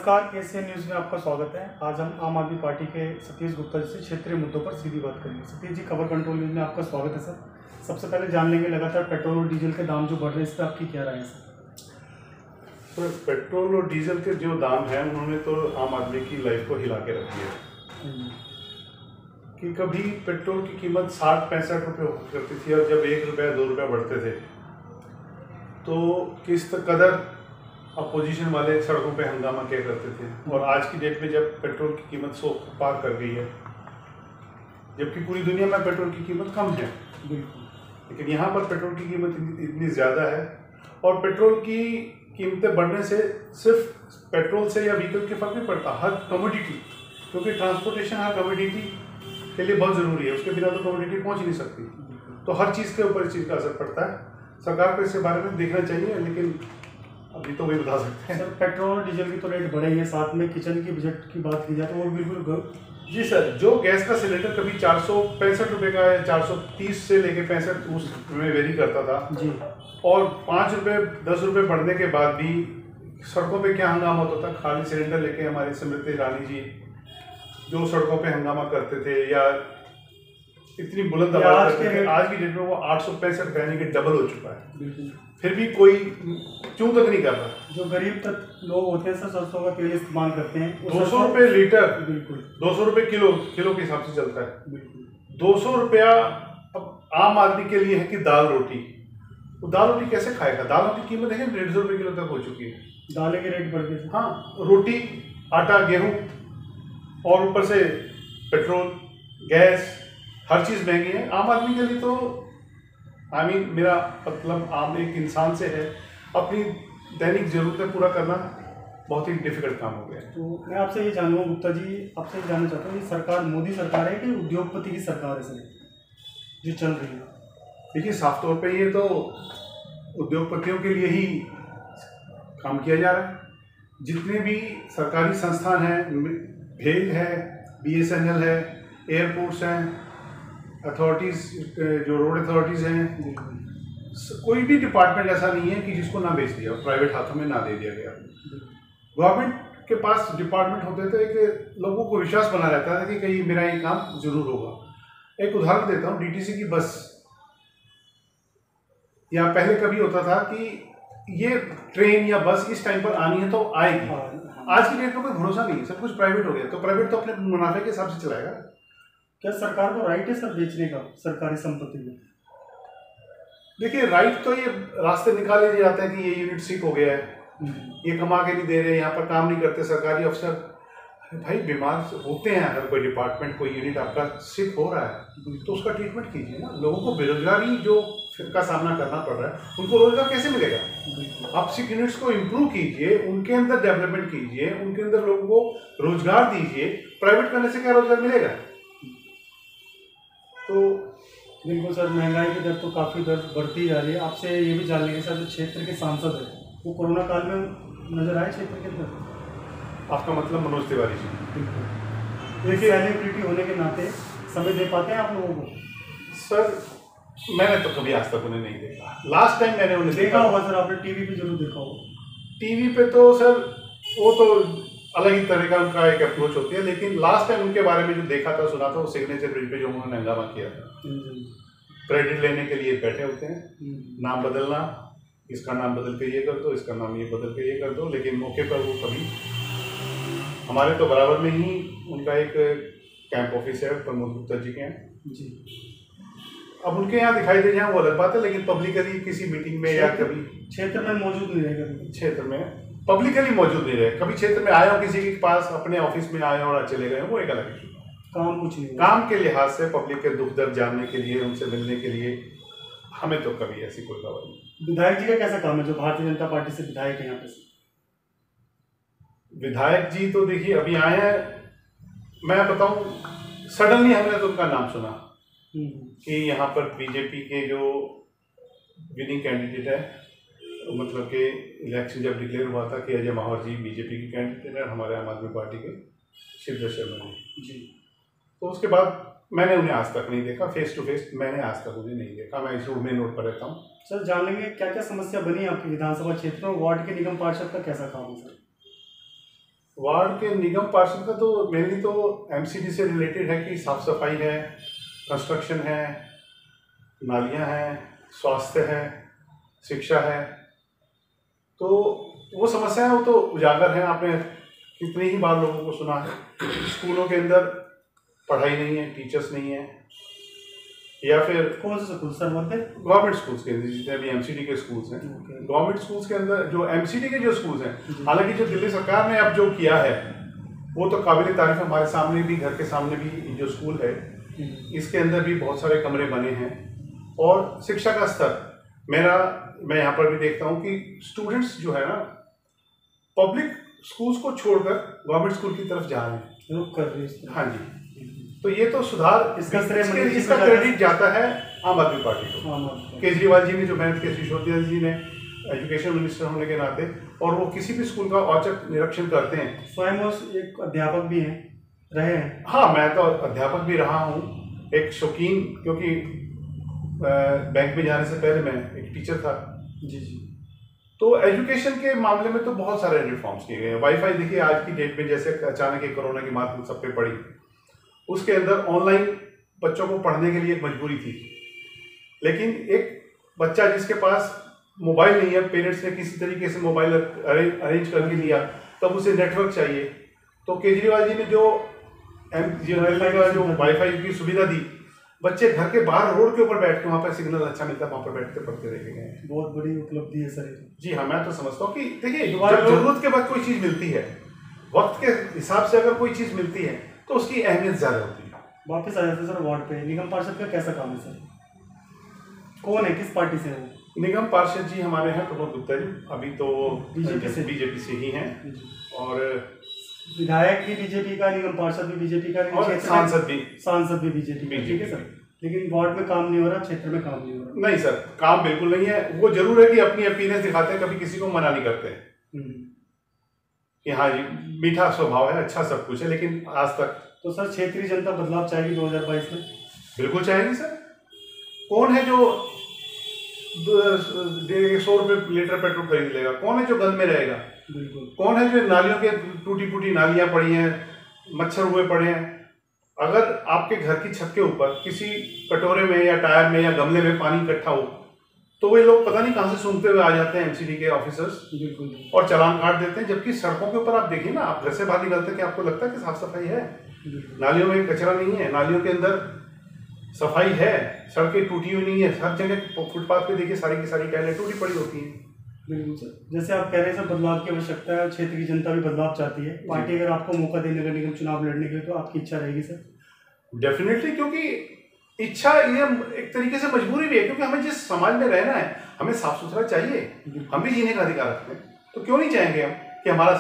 नमस्कार, Asian news में आपका स्वागत है। आज हम आम आदमी पार्टी के सतीश गुप्ता जी से क्षेत्रीय मुद्दों पर सीधी बात करेंगे। सतीश जी, खबर कंट्रोल न्यूज़ में आपका स्वागत है सर। सबसे पहले जान लेंगे, लगातार पेट्रोल और डीजल के दाम जो बढ़ रहे हैं, इस पर आपकी क्या राय है सर? तो पेट्रोल और डीजल के जो दाम हैं उन्होंने तो आम आदमी की लाइफ को हिला के रख दिया कि कभी पेट्रोल की कीमत 60-65 रुपये हुआ करती थी और जब 1 रुपया 2 रुपया बढ़ते थे तो किस कदर अपोजिशन वाले सड़कों पे हंगामा किया करते थे। और आज की डेट में जब पेट्रोल की कीमत 100 पार कर गई है, जबकि पूरी दुनिया में पेट्रोल की कीमत कम है, लेकिन यहाँ पर पेट्रोल की कीमत इतनी ज़्यादा है। और पेट्रोल की कीमतें बढ़ने से सिर्फ पेट्रोल से या व्हीकल के फर्क नहीं पड़ता, हर कमोडिटी, क्योंकि ट्रांसपोर्टेशन हर कमोडिटी के लिए बहुत ज़रूरी है, उसके बिना तो कमोडिटी पहुँच ही नहीं सकती। तो हर चीज़ के ऊपर इस चीज़ का असर पड़ता है। सरकार को इसके बारे में देखना चाहिए, लेकिन अभी तो वही बता सकते हैं। सर, पेट्रोल और डीजल की तो रेट बढ़े ही है, साथ में किचन की बजट की बात की जाए तो वो बिल्कुल जी सर, जो गैस का सिलेंडर कभी 465 रुपये का है, 430 से लेके 65 उसमें वेरी करता था जी, और 5 रुपये 10 रुपये बढ़ने के बाद भी सड़कों पे क्या हंगामा होता था। खाली सिलेंडर लेके हमारी स्मृति ईरानी जी जो सड़कों पे हंगामा करते थे, या इतनी बुलंद आवाज करते थे, आज की डेट में वो 865 यानी कि डबल हो चुका है, फिर भी कोई क्यों तक नहीं कर रहा। जो गरीब तक लोग होते हैं सर, सरसों का तेल इस्तेमाल करते हैं, 200 रुपये लीटर, बिल्कुल 200 रुपये किलो के हिसाब से चलता है। बिल्कुल 200 रुपया अब आम आदमी के लिए है कि दाल रोटी, वो दाल रोटी कैसे खाएगा? दालों की कीमत है 150 रुपये किलो तक हो चुकी है। दालें के रेट बढ़ गए। हाँ, रोटी, आटा, गेहूं और ऊपर से पेट्रोल, गैस, हर चीज़ महंगी है। आम आदमी के लिए तो मेरा मतलब आम एक इंसान से है, अपनी दैनिक ज़रूरतें पूरा करना बहुत ही डिफिकल्ट काम हो गया है। तो मैं आपसे ये जानूंगा गुप्ता जी, आपसे ये जानना चाहता हूँ, ये सरकार मोदी सरकार है कि उद्योगपति की सरकार है सर जो चल रही है? देखिए, साफ तौर पे ये तो उद्योगपतियों के लिए ही काम किया जा रहा है। जितने भी सरकारी संस्थान हैं, भेल है, BSNL है, एयरपोर्ट्स हैं, अथॉरिटीज़, जो रोड अथॉरिटीज़ हैं, कोई भी डिपार्टमेंट ऐसा नहीं है कि जिसको ना बेच दिया, प्राइवेट हाथों में ना दे दिया गया। गवर्नमेंट के पास डिपार्टमेंट होते थे कि लोगों को विश्वास बना रहता था कि कहीं मेरा ये काम जरूर होगा। एक उदाहरण देता हूँ, DTC की बस, या पहले कभी होता था कि ये ट्रेन या बस इस टाइम पर आनी है तो आएगी। आज की डेट में कोई भरोसा नहीं है, सब कुछ प्राइवेट हो गया, तो प्राइवेट तो अपने मुनाफे के हिसाब से चलाएगा। क्या सरकार को राइट है सर बेचने का सरकारी संपत्ति में? देखिए, राइट तो ये रास्ते निकाले जाते हैं कि ये यूनिट सिक हो गया है, ये कमा के नहीं दे रहे, यहाँ पर काम नहीं करते सरकारी अफसर। भाई, बीमार होते हैं, अगर कोई डिपार्टमेंट, कोई यूनिट आपका सिक हो रहा है तो उसका ट्रीटमेंट कीजिए ना। लोगों को बेरोजगारी जो का सामना करना पड़ रहा है, उनको रोजगार कैसे मिलेगा? आप सिक यूनिट्स को इम्प्रूव कीजिए, उनके अंदर डेवलपमेंट कीजिए, उनके अंदर लोगों को रोजगार दीजिए। प्राइवेट करने से क्या रोजगार मिलेगा? तो बिल्कुल सर, महंगाई की दर तो काफ़ी दर बढ़ती जा रही है। आपसे ये भी जान लेंगे सर, जो क्षेत्र के सांसद है वो कोरोना काल में नजर आए क्षेत्र के अंदर? आपका मतलब मनोज तिवारी जी? बिल्कुल। देखिए, सेलिब्रिटी होने के नाते समय दे पाते हैं आप लोगों को? सर, मैंने तो कभी आज तक उन्हें नहीं देखा। लास्ट टाइम मैंने उन्हें देखा होगा सर, आपने टीवी पे जरूर देखा होगा। टीवी पे तो सर वो तो अलग ही तरह का उनका एक अप्रोच होती है, लेकिन लास्ट टाइम उनके बारे में जो देखा था, सुना था, वो सिग्नेचर बिल पे जो उन्होंने हंगामा किया था, क्रेडिट लेने के लिए बैठे होते हैं, नाम बदलना, इसका नाम बदल के ये कर दो, इसका नाम ये बदल के ये कर दो, लेकिन मौके पर वो कभी हमारे तो बराबर में ही उनका एक कैंप ऑफिस है प्रमोद गुप्ता जी के यहाँ जी। अब उनके यहाँ दिखाई दे जाए वो अलग बात है, लेकिन पब्लिकली किसी मीटिंग में या कभी क्षेत्र में मौजूद नहीं रहेगा, क्षेत्र में पब्लिकली मौजूद नहीं रहे, कभी क्षेत्र में आए हो किसी के पास, अपने ऑफिस में आए और चले गए, वो एक अलग इशू। काम कुछ नहीं, काम के लिहाज से पब्लिक के दुख दर्द जानने के लिए, उनसे मिलने के लिए हमें तो कभी ऐसी कोई खबर नहीं। विधायक जी का कैसा काम है जो भारतीय जनता पार्टी से विधायक है यहाँ पे? विधायक जी तो देखिए अभी आए हैं, मैं बताऊं, सडनली हमने तो उनका नाम सुना कि यहाँ पर बीजेपी के जो विनिंग कैंडिडेट है, मतलब कि इलेक्शन जब डिक्लेयर हुआ था कि अजय माहौर जी बीजेपी के कैंडिडेट है, हमारे आम आदमी पार्टी के शिवराज शर्मा जी, तो उसके बाद मैंने उन्हें आज तक नहीं देखा फेस टू फेस, मैंने आज तक उन्हें नहीं देखा। मैं इस मेन रोड पर रहता हूँ। सर, जान लेंगे क्या क्या समस्या बनी आपकी विधानसभा क्षेत्र में, वार्ड के निगम पार्षद का कैसा काम है सर? वार्ड के निगम पार्षद का तो मेनली तो एमसीडी से रिलेटेड है कि साफ सफाई है, कंस्ट्रक्शन है, नालियां हैं, स्वास्थ्य है, शिक्षा है। तो वो समस्या है, वो तो उजागर है। आपने कितनी ही बार लोगों को सुना है, स्कूलों के अंदर पढ़ाई नहीं है, टीचर्स नहीं है, या फिर कौन से स्कूल सर बोलते हैं? गवर्नमेंट स्कूल्स के अंदर जितने भी एमसीडी के स्कूल्स हैं, गवर्नमेंट स्कूल्स के अंदर जो एमसीडी के जो स्कूल्स हैं, हालांकि जो दिल्ली सरकार ने अब जो किया है वो तो काबिल तारीफ। हमारे सामने भी, घर के सामने भी जो स्कूल है, इसके अंदर भी बहुत सारे कमरे बने हैं। और शिक्षा का स्तर मैं यहाँ पर भी देखता हूँ कि स्टूडेंट्स जो है ना, पब्लिक स्कूल्स को छोड़कर गवर्नमेंट स्कूल की तरफ जा रहे हैं, रुक कर रही है। हाँ जी। तो ये तो सुधार, इसका क्रेडिट जाता है आम आदमी पार्टी को। केजरीवाल जी ने जो मेहनत की, सिसोदिया जी ने एजुकेशन मिनिस्टर होने के नाते, और वो किसी भी स्कूल का औचक निरीक्षण करते हैं। स्वयं वो एक अध्यापक भी हैं, रहे हैं। हाँ, मैं तो अध्यापक भी रहा हूँ, एक शौकीन, क्योंकि बैंक में जाने से पहले मैं एक टीचर था। जी जी। तो एजुकेशन के मामले में तो बहुत सारे रिफॉर्म्स किए गए हैं। वाईफाई देखिए, आज की डेट में जैसे अचानक एक कोरोना की मार सब पे पड़ी, उसके अंदर ऑनलाइन बच्चों को पढ़ने के लिए एक मजबूरी थी। लेकिन एक बच्चा जिसके पास मोबाइल नहीं है, पेरेंट्स ने किसी तरीके से मोबाइल अरेंज करके दिया, तब उसे नेटवर्क चाहिए। तो केजरीवाल जी ने जो वाईफाई की सुविधा दी, बच्चे घर के बाहर रोड के ऊपर बैठ के, वहाँ पर सिग्नल अच्छा मिलता है, वहाँ पर बैठ के पढ़ते देखे गए। बहुत बड़ी उपलब्धि है सर। जी हाँ, मैं तो समझता हूँ कि देखिए, जब जरूरत के बाद कोई चीज़ मिलती है, वक्त के हिसाब से अगर कोई चीज़ मिलती है तो उसकी अहमियत ज़्यादा होती है। वापस आ जाते हैं सर वार्ड पे। निगम पार्षद का कैसा काम है सर? कौन है, किस पार्टी से है? निगम पार्षद जी हमारे हैं प्रमोद गुप्ता जी, अभी तो बीजेपी से ही हैं, और विधायक भी बीजेपी का, निगम पार्षद भी बीजेपी का, और सांसद भी बीजेपी। ठीक है सर, लेकिन वार्ड में काम नहीं हो रहा, क्षेत्र में काम नहीं हो रहा। नहीं सर, काम बिल्कुल नहीं है। वो जरूर है कि अपनी अपीलें दिखाते हैं, कभी किसी को मना नहीं करते कि हाँ जी, मीठा स्वभाव है, अच्छा सब कुछ है, लेकिन आज तक। तो सर क्षेत्रीय जनता बदलाव चाहेगी 2022 में? बिल्कुल चाहेगी सर। कौन है जो 100 रुपये लीटर पेट्रोल खरीद लेगा? कौन है जो गंद में रहेगा? बिल्कुल। कौन है जो नालियों के टूटी फूटी नालियां पड़ी हैं, मच्छर हुए पड़े हैं? अगर आपके घर की छत के ऊपर किसी कटोरे में या टायर में या गमले में पानी इकट्ठा हो, तो वे लोग पता नहीं कहाँ से सूंघते हुए आ जाते हैं, एमसीडी के ऑफिसर्स, और चालान काट देते हैं। जबकि सड़कों के ऊपर आप देखिए ना, आप घर से बाहर निकलते हैं कि आपको लगता है कि साफ सफाई है, नालियों में कचरा नहीं है, नालियों के अंदर सफाई है, सड़कें टूटी हुई नहीं है। हर जगह फुटपाथ पे देखिए, सारी की सारी टाइलें टूटी पड़ी होती हैं। बिल्कुल सर, जैसे आप कह रहे हैं सर, बदलाव की आवश्यकता है, क्षेत्र की जनता भी बदलाव चाहती है। पार्टी अगर आपको मौका देने का निगम चुनाव लड़ने के लिए, तो आपकी इच्छा रहेगी सर? डेफिनेटली, क्योंकि इच्छा ये एक तरीके से मजबूरी भी है, क्योंकि हमें जिस समाज में रहना है, हमें साफ सुथरा चाहिए, हम भी जीने का अधिकार रखते हैं। तो क्यों नहीं चाहेंगे हम कि हमारा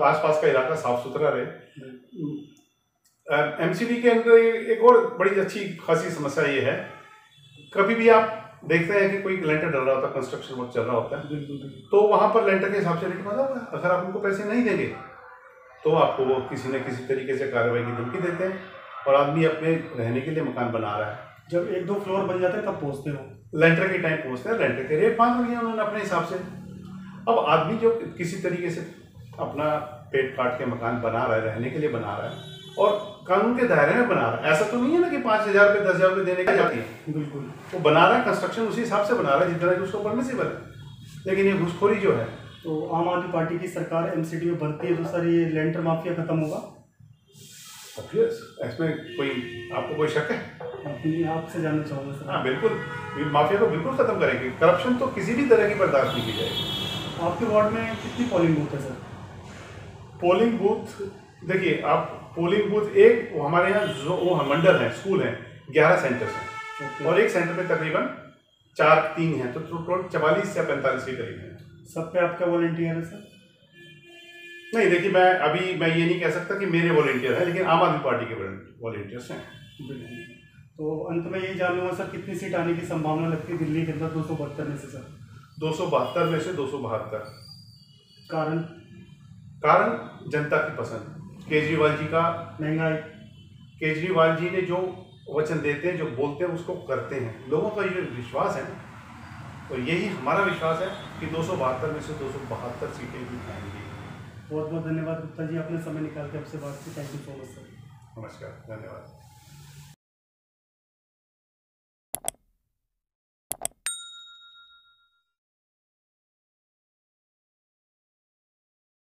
आसपास का इलाका साफ सुथरा रहे। एमसीडी के अंदर एक और बड़ी अच्छी खासी समस्या ये है, कभी भी आप देखते हैं कि कोई लेंटर डल रहा होता है, कंस्ट्रक्शन वर्क चल रहा होता है, तो वहां पर लेंटर के हिसाब से रेट बना हुआ है। अगर आप उनको पैसे नहीं देंगे तो आपको वो किसी न किसी तरीके से कार्रवाई की धमकी देते हैं, और आदमी अपने रहने के लिए मकान बना रहा है। जब 1-2 फ्लोर बन जाते हैं तब पहुंचते हो, लेंटर के टाइम पहुंचते हैं, लेंटर के रेट बांध दिए उन्होंने अपने हिसाब से। अब आदमी जो किसी तरीके से अपना पेट काट के मकान बना रहा है, रहने के लिए बना रहा है, और कानून के दायरे में बना रहा है। ऐसा तो नहीं है ना कि 5,000 रुपये 10,000 रुपये देने की जाती है। बिल्कुल, वो बना रहा है, कंस्ट्रक्शन उसी हिसाब से बना रहा है जितना कि उसको परमिसिबल है। लेकिन ये घुसखोरी जो है, तो आम आदमी पार्टी की सरकार एमसीडी में बनती है तो सर ये लेंटर माफिया खत्म होगा? इसमें कोई आपको कोई शक है? आपसे जानना चाहूँगा सर। हाँ बिल्कुल, माफिया को बिल्कुल खत्म करेंगे। करप्शन तो किसी भी तरह की बर्दाश्त नहीं की जाएगी। आपके वार्ड में कितनी पोलिंग बूथ है सर? पोलिंग बूथ देखिए आप, पोलिंग बूथ एक हमारे यहाँ वो मंडल है, स्कूल है, 11 सेंटर्स हैं, और एक सेंटर पे तकरीबन 4-3 हैं, तो टोटल 44 या 45 के करीब हैं। सब पे आपका वॉलंटियर है सर? नहीं, देखिए मैं ये नहीं कह सकता कि मेरे वॉलंटियर हैं, लेकिन आम आदमी पार्टी के वॉलंटियर्स हैं। तो अंत में यही जानूंगा सर, कितनी सीट आने की संभावना लगती है दिल्ली के अंदर 272 में से सर? 272 में से 272। कारण जनता की पसंद, केजरीवाल जी का महंगाई। केजरीवाल जी ने जो वचन देते हैं, जो बोलते हैं, उसको करते हैं। लोगों का ये विश्वास है, तो यही हमारा विश्वास है कि 272 में से 272 सीटें भी आएंगी। बहुत बहुत धन्यवाद गुप्ता जी, आपने समय निकाल के आपसे बात की। Thank you so much sir. नमस्कार, धन्यवाद।